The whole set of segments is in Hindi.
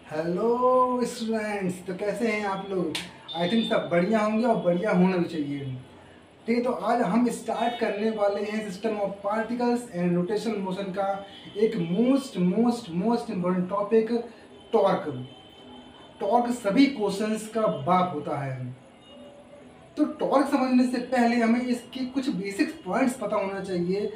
हेलो स्टूडेंट्स, तो कैसे हैं आप लोग। आई थिंक सब बढ़िया होंगे और बढ़िया होना भी चाहिए। ठीक है, तो आज हम स्टार्ट करने वाले हैं system of particles and rotational motion का एक most most most important topic, torque. Torque सभी क्वेश्चंस का बाप होता है। तो टॉर्क समझने से पहले हमें इसके कुछ बेसिक पॉइंट्स पता होना चाहिए,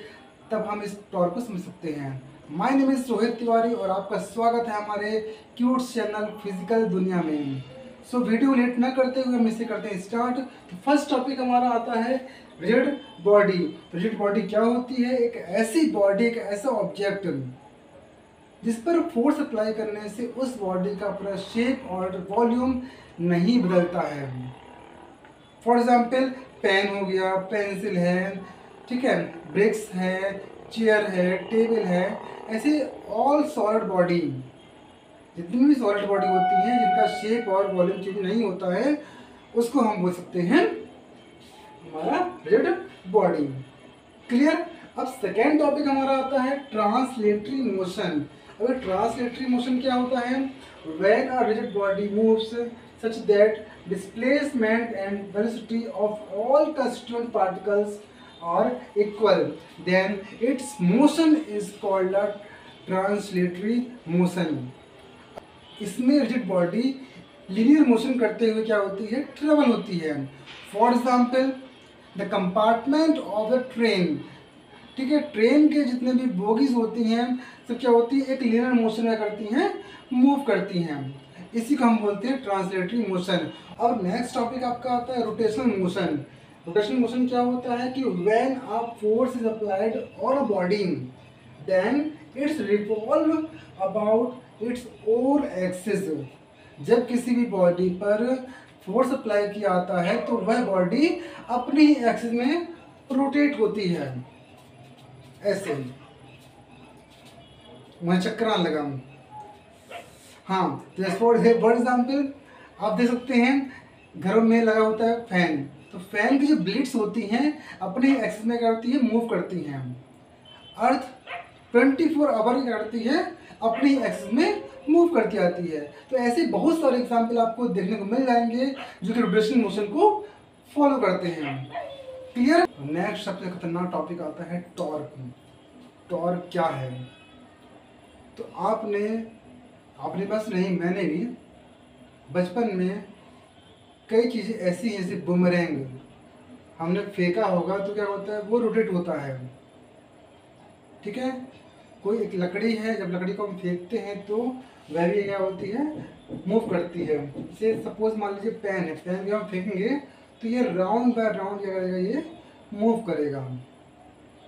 तब हम इस टॉर्क को समझ सकते हैं। My name is Rohit Tiwari और आपका स्वागत है हमारे क्यूट चैनल फिजिकल दुनिया में। सो वीडियो लेट ना करते हुए हम इसे करते हैं स्टार्ट। तो फर्स्ट टॉपिक हमारा आता है रिजिड बॉडी। रिजिड बॉडी क्या होती है? एक ऐसी बॉडी, एक ऐसा ऑब्जेक्ट जिस पर फोर्स अप्लाई करने से उस बॉडी का पूरा शेप और वॉल्यूम नहीं बदलता है। फॉर एग्जाम्पल पेन हो गया, पेंसिल है, ठीक है, ब्रिक्स है, चेयर है, टेबल है। ऐसे ऑल सॉलिड बॉडी, जितनी भी सॉलिड बॉडी होती है जिनका शेप और वॉल्यूम चेंज नहीं होता है, उसको हम बोल सकते हैं हमारा रिजिड बॉडी। क्लियर। अब सेकेंड टॉपिक हमारा आता है ट्रांसलेटरी मोशन। अब ट्रांसलेटरी मोशन क्या होता है? When a rigid body moves such that displacement and velocity of all constituent particles are equal, then its motion is called a translatory motion. इसमें रिजिड बॉडी लीनियर मोशन करते हुए क्या होती है? ट्रेवल होती है। For example the compartment of the train, ठीक है, ट्रेन के जितने भी बोगीज होती हैं सब क्या होती है? एक लीनियर मोशन में करती हैं, मूव करती हैं। इसी को हम बोलते हैं ट्रांसलेटरी मोशन। अब नेक्स्ट टॉपिक आपका आता है रोटेशनल मोशन। रोटेशनल मोशन क्या होता है कि when a force is applied on a body then it's revolve about its own axis. जब किसी भी बॉडी पर फोर्स अप्लाई किया जाता है तो वह बॉडी अपनी ही एक्सिस में रोटेट होती है। ऐसे मैं चक्कर लगा। हाँ, तो फॉर एग्जाम्पल आप देख सकते हैं घरों में लगा होता है फैन। तो फैन की जो ब्लेड्स होती हैं अपने एक्सिस में क्या करती है? मूव करती हैं। अर्थ 24 आवर क्या करती है? अपनी एक्सिस में मूव करती आती है। तो ऐसे बहुत सारे एग्जाम्पल आपको देखने को मिल जाएंगे जो कि रोटेशनल मोशन को फॉलो करते हैं। क्लियर। नेक्स्ट सबसे खतरनाक टॉपिक आता है टॉर्क। टॉर्क क्या है? तो आपने बस नहीं, मैंने भी बचपन में कई चीज़ें ऐसी हैं जैसे बुमरैंग हमने फेंका होगा तो क्या होता है? वो रोटेट होता है। ठीक है, कोई एक लकड़ी है, जब लकड़ी को हम फेंकते हैं तो वह भी क्या होती है? मूव करती है। जैसे सपोज मान लीजिए पेन है, पेन को हम फेंकेंगे तो ये राउंड बाय राउंड क्या करेगा? ये मूव करेगा।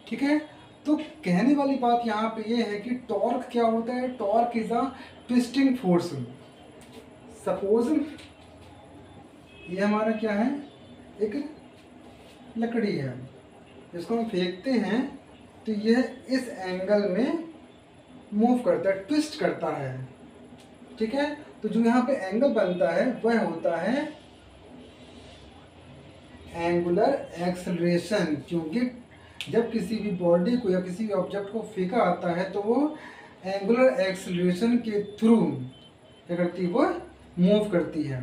ठीक है, तो कहने वाली बात यहाँ पे ये है कि टॉर्क क्या होता है? Torque is a twisting force. Suppose ये हमारा क्या है? एक लकड़ी है, इसको हम फेंकते हैं तो यह इस एंगल में मूव करता है, ट्विस्ट करता है। ठीक है, तो जो यहाँ पे एंगल बनता है वह होता है एंगुलर एक्सेलरेशन। क्योंकि जब किसी भी बॉडी को या किसी भी ऑब्जेक्ट को फेंका आता है तो वो एंगुलर एक्सेलरेशन के थ्रू क्या करती है? वो मूव करती है।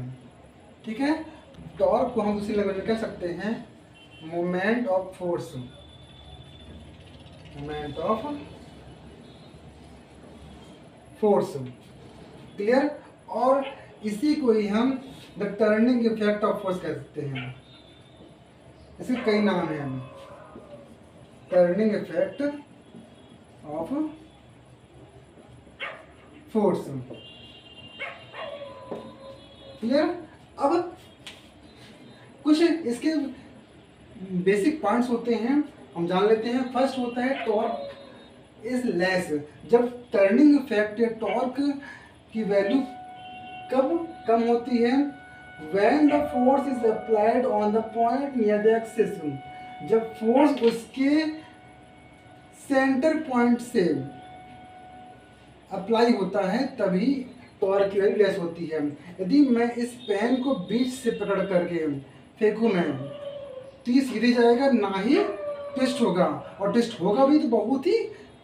ठीक है, टॉर्क को हम दूसरी लैंग्वेज में कह सकते हैं moment of force. Moment of force. Clear. और इसी को ही हम the turning effect of force कह सकते हैं। इसके कई नाम हैं। Turning effect of force. Clear. अब कुछ इसके बेसिक पॉइंट्स होते हैं, हम जान लेते हैं। फर्स्ट होता है टॉर्क इज लेस। जब टर्निंग इफेक्ट या टॉर्क की वैल्यू कब कम होती है? When the force is applied on the point near the axis. जब फोर्स उसके सेंटर पॉइंट से अप्लाई होता है तभी टॉर्क की वैल्यू लेस होती है। यदि मैं इस पेन को बीच से पकड़ करके फेंकूँ मैं तो ये सीधे जाएगा, ना ही ट्विस्ट होगा, और ट्विस्ट होगा भी तो बहुत ही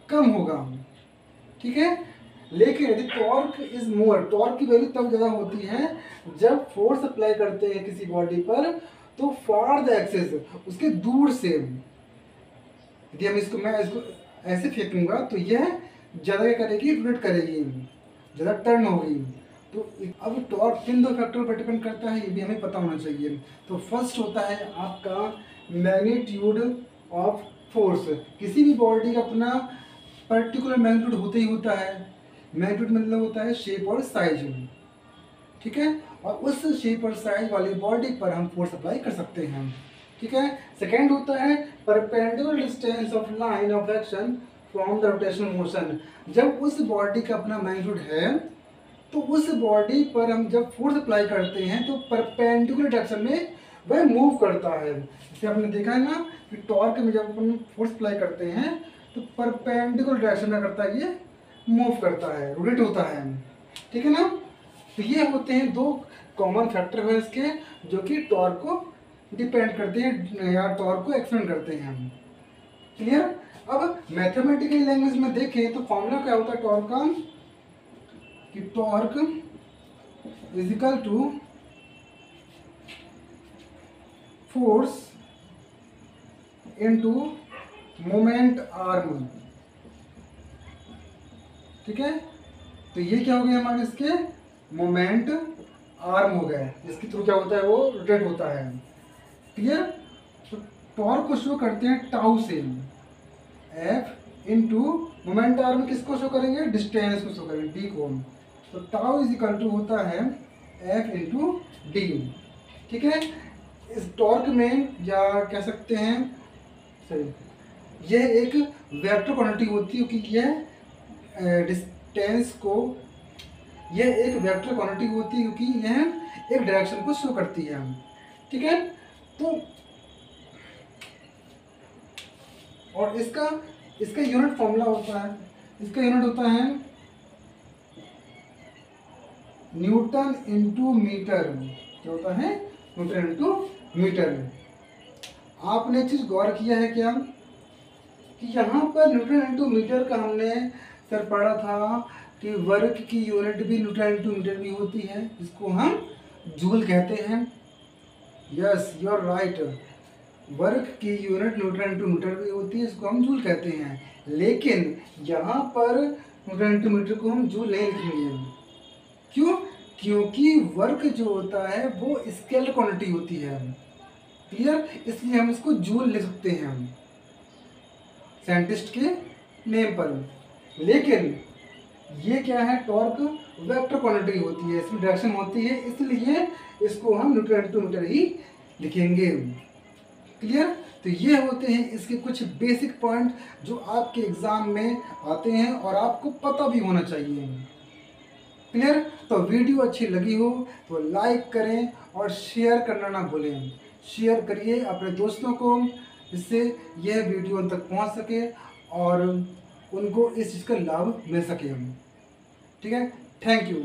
कम होगा। ठीक है, लेकिन यदि टॉर्क इज मोर, टॉर्क की वैल्यू तब ज़्यादा होती है जब फोर्स अप्लाई करते हैं किसी बॉडी पर तो फॉर द एक्सिस, उसके दूर से। यदि हम इसको, मैं इसको ऐसे फेंकूंगा तो यह ज़्यादा क्या करेगी, रोटेट करेगी, ज़्यादा टर्न होगी। तो अब टॉर्क किन दो फैक्टर पर डिपेंड करता है ये भी हमें पता होना चाहिए। तो फर्स्ट होता है आपका मैग्नीट्यूड ऑफ फोर्स। किसी भी बॉडी का अपना पर्टिकुलर मैग्नीट्यूड होता ही होता है। मैग्नीट्यूड मतलब होता है शेप और साइज, ठीक है, और उस शेप और साइज वाली बॉडी पर हम फोर्स अप्लाई कर सकते हैं, ठीक है। सेकेंड होता है perpendicular distance of line of action from the rotational motion. जब उस बॉडी का अपना मैग्नीट्यूड है तो उस बॉडी पर हम जब फोर्स अप्लाई करते हैं तो परपेंडिकुलर डायरेक्शन में वह मूव करता है। जैसे आपने देखा है ना कि टॉर्क में जब अपन फोर्स अप्लाई करते हैं तो परपेंडिकुलर डायरेक्शन में करता है, ये मूव करता है, रोटेट होता है, ठीक है ना। तो ये होते हैं दो कॉमन फैक्टर है इसके जो कि टॉर्क को डिपेंड करते हैं या टॉर्क को एक्सपेंड करते हैं हम, क्लियर। अब मैथमेटिकल लैंग्वेज में देखें तो फॉर्मूला क्या होता है टॉर्क का, कि torque is equal to force into moment arm, ठीक है। तो ये क्या हो गया हमारे इसके मोमेंट आर्म हो गए, जिसके थ्रू क्या होता है वो रोटेट होता है, क्लियर। तो टॉर्क को शो करते हैं टाउ से, एफ इंटू मोमेंट आर्म किसको शो करेंगे, डिस्टेंस को शो करेंगे, डी को। तो टाउ इज इक्वल टू होता है एफ इंटू डी, ठीक है। इस टॉर्क में या कह सकते हैं सही, यह एक वेक्टर क्वांटिटी होती है क्योंकि यह डिस्टेंस को, यह एक वेक्टर क्वांटिटी होती है क्योंकि यह एक डायरेक्शन को शो करती है, ठीक है। तो और इसका यूनिट फॉर्मूला होता है, इसका यूनिट होता है न्यूटन इंटू मीटर। क्या होता है, न्यूटन इंटू मीटर। आपने चीज गौर किया है क्या कि यहाँ पर न्यूटन इंटू मीटर का हमने सर पढ़ा था कि वर्क की यूनिट भी न्यूटन इंटू मीटर भी होती है, जिसको हम जूल कहते हैं। Yes you are right, work की यूनिट न्यूटन इंटू मीटर भी होती है, इसको हम जूल कहते हैं। लेकिन यहाँ पर न्यूटन इंटू मीटर को हम जूल नहीं लिखेंगे, क्यों, क्योंकि वर्क जो होता है वो स्केलर क्वांटिटी होती है, क्लियर। इसलिए हम इसको जूल लिख सकते हैं हम साइंटिस्ट के नेम पर। लेकिन ये क्या है, टॉर्क वेक्टर क्वांटिटी होती है, इसमें डायरेक्शन होती है, इसलिए इसको हम न्यूटन इंटू मीटर ही लिखेंगे, क्लियर। तो ये होते हैं इसके कुछ बेसिक पॉइंट जो आपके एग्जाम में आते हैं और आपको पता भी होना चाहिए, क्लियर। तो वीडियो अच्छी लगी हो तो लाइक करें और शेयर करना ना भूलें, शेयर करिए अपने दोस्तों को, जिससे यह वीडियो उन तक पहुंच सके और उनको इस चीज़ का लाभ मिल सके, ठीक है। Thank you.